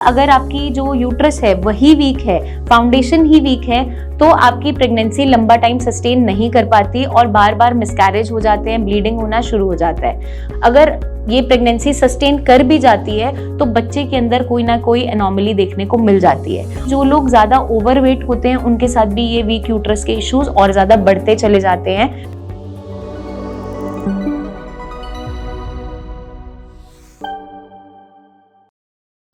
अगर आपकी जो यूट्रस है वही वीक है, फाउंडेशन ही वीक है, तो आपकी प्रेगनेंसी लंबा टाइम सस्टेन नहीं कर पाती और बार बार मिसकैरेज हो जाते हैं, ब्लीडिंग होना शुरू हो जाता है। अगर ये प्रेगनेंसी सस्टेन कर भी जाती है तो बच्चे के अंदर कोई ना कोई एनोमली देखने को मिल जाती है। जो लोग ज्यादा ओवरवेट होते हैं उनके साथ भी ये वीक यूट्रस के इश्यूज और ज्यादा बढ़ते चले जाते हैं।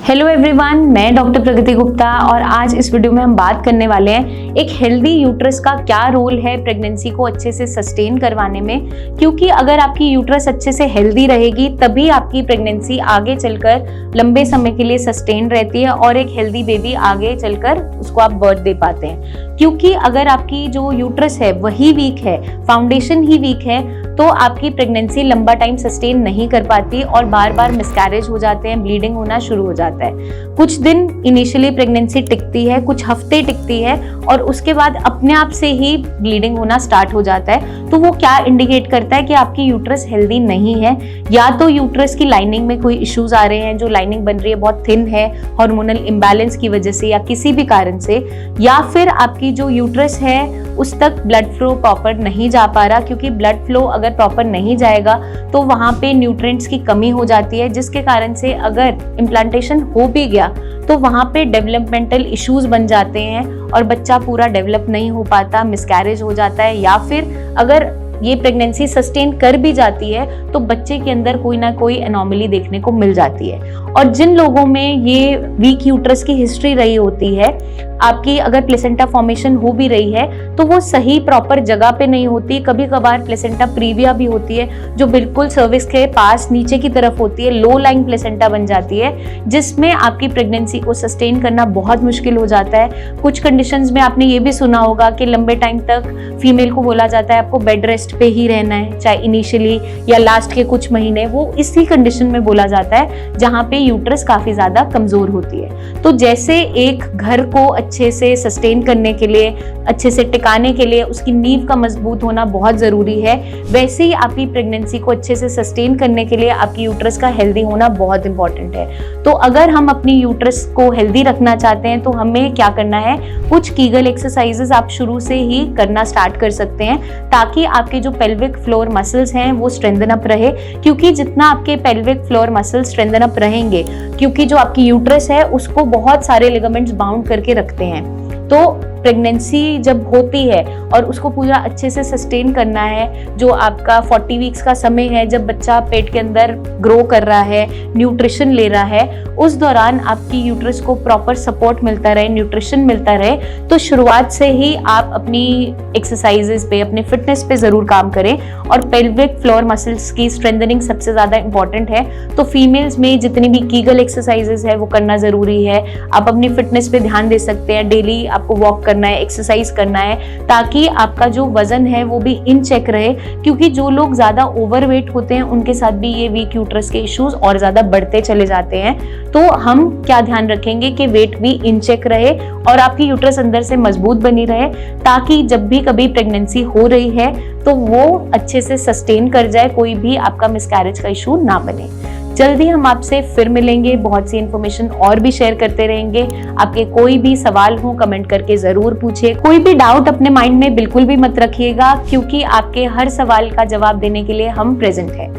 हेलो एवरीवन, मैं डॉक्टर प्रगति गुप्ता और आज इस वीडियो में हम बात करने वाले हैं एक हेल्दी यूट्रस का क्या रोल है प्रेगनेंसी को अच्छे से सस्टेन करवाने में। क्योंकि अगर आपकी यूट्रस अच्छे से हेल्दी रहेगी तभी आपकी प्रेगनेंसी आगे चलकर लंबे समय के लिए सस्टेन रहती है और एक हेल्दी बेबी आगे चलकर उसको आप बर्थ दे पाते हैं। क्योंकि अगर आपकी जो यूट्रस है वही वीक है, फाउंडेशन ही वीक है, तो आपकी प्रेगनेंसी लंबा टाइम सस्टेन नहीं कर पाती और बार बार मिसकैरेज हो जाते हैं, ब्लीडिंग होना शुरू हो जाता है। कुछ दिन इनिशियली प्रेगनेंसी टिकती है, कुछ हफ्ते टिकती है और उसके बाद अपने आप से ही ब्लीडिंग होना स्टार्ट हो जाता है। तो वो क्या इंडिकेट करता है कि आपकी यूट्रस हेल्दी नहीं है, या तो यूट्रस की लाइनिंग में कोई इश्यूज आ रहे हैं, जो लाइनिंग बन रही है बहुत थिन है हार्मोनल इम्बैलेंस की वजह से या किसी भी कारण से, या फिर आपकी जो यूट्रस है उस तक ब्लड फ्लो प्रॉपर नहीं जा पा रहा। क्योंकि ब्लड फ्लो अगर प्रॉपर नहीं जाएगा तो वहां पे न्यूट्रिएंट्स की कमी हो जाती है, जिसके कारण से अगर इम्प्लांटेशन हो भी गया तो वहां पे डेवलपमेंटल इश्यूज बन जाते हैं और बच्चा पूरा डेवलप नहीं हो पाता, मिसकैरेज हो जाता है, या फिर अगर ये प्रेगनेंसी सस्टेन कर भी जाती है तो बच्चे के अंदर कोई ना कोई एनोमली देखने को मिल जाती है। और जिन लोगों में ये वीक यूट्रस की हिस्ट्री रही होती है, आपकी अगर प्लेसेंटा फॉर्मेशन हो भी रही है तो वो सही प्रॉपर जगह पे नहीं होती। कभी कभार प्लेसेंटा प्रीविया भी होती है जो बिल्कुल सर्विक्स के पास नीचे की तरफ होती है, लो लाइंग प्लेसेंटा बन जाती है, जिसमें आपकी प्रेगनेंसी को सस्टेन करना बहुत मुश्किल हो जाता है। कुछ कंडीशंस में आपने ये भी सुना होगा कि लंबे टाइम तक फीमेल को बोला जाता है आपको बेड रेस्ट पे ही रहना है, चाहे इनिशियली या लास्ट के कुछ महीने, वो इसी कंडीशन में बोला जाता है जहां पे यूट्रस काफी ज्यादा कमजोर होती है। तो जैसे एक घर को अच्छे से सस्टेन करने के लिए, अच्छे से टिकाने के लिए उसकी नींव का मजबूत होना बहुत जरूरी है, वैसे ही आपकी प्रेगनेंसी को अच्छे से सस्टेन करने के लिए आपकी यूट्रस का हेल्दी होना बहुत इंपॉर्टेंट है। तो अगर हम अपनी यूट्रस को हेल्दी रखना चाहते हैं तो हमें क्या करना है, कुछ कीगल एक्सरसाइजेस आप शुरू से ही करना स्टार्ट कर सकते हैं ताकि आपके जो पेल्विक फ्लोर मसल्स हैं वो स्ट्रेंथन अप रहे। क्योंकि जितना आपके pelvic floor muscles strengthen up रहेंगे, क्योंकि जो आपकी यूट्रस है उसको बहुत सारे लिगामेंट्स बाउंड करके रखते हैं, तो प्रेगनेंसी जब होती है और उसको पूरा अच्छे से सस्टेन करना है, जो आपका 40 वीक्स का समय है जब बच्चा पेट के अंदर ग्रो कर रहा है, न्यूट्रिशन ले रहा है, उस दौरान आपकी यूट्रस को प्रॉपर सपोर्ट मिलता रहे, न्यूट्रिशन मिलता रहे, तो शुरुआत से ही आप अपनी एक्सरसाइजेस पे, अपने फिटनेस पे जरूर काम करें। और पेल्विक फ्लोर मसल्स की स्ट्रेंथनिंग सबसे ज्यादा इंपॉर्टेंट है। तो फीमेल्स में जितनी भी कीगल एक्सरसाइजेस है वो करना जरूरी है। आप अपनी फिटनेस पे ध्यान दे सकते हैं, डेली आपको वॉक करना है, एक्सरसाइज करना है, ताकि आपका जो वजन है वो भी इन चेक रहे। क्योंकि जो लोग ज्यादा ओवरवेट होते हैं उनके साथ भी ये वीक यूट्रस के इश्यूज और ज्यादा बढ़ते चले जाते हैं। तो हम क्या ध्यान रखेंगे कि वेट भी इन चेक रहे और आपकी यूट्रस अंदर से मजबूत बनी रहे, ताकि जब भी कभी प्रेगनेंसी हो रही है तो वो अच्छे से सस्टेन कर जाए, कोई भी आपका मिसकैरेज का इशू ना बने। जल्दी हम आपसे फिर मिलेंगे, बहुत सी इन्फॉर्मेशन और भी शेयर करते रहेंगे। आपके कोई भी सवाल हो कमेंट करके जरूर पूछिए। कोई भी डाउट अपने माइंड में बिल्कुल भी मत रखिएगा, क्योंकि आपके हर सवाल का जवाब देने के लिए हम प्रेजेंट हैं।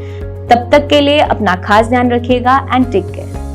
तब तक के लिए अपना खास ध्यान रखिएगा एंड टेक केयर।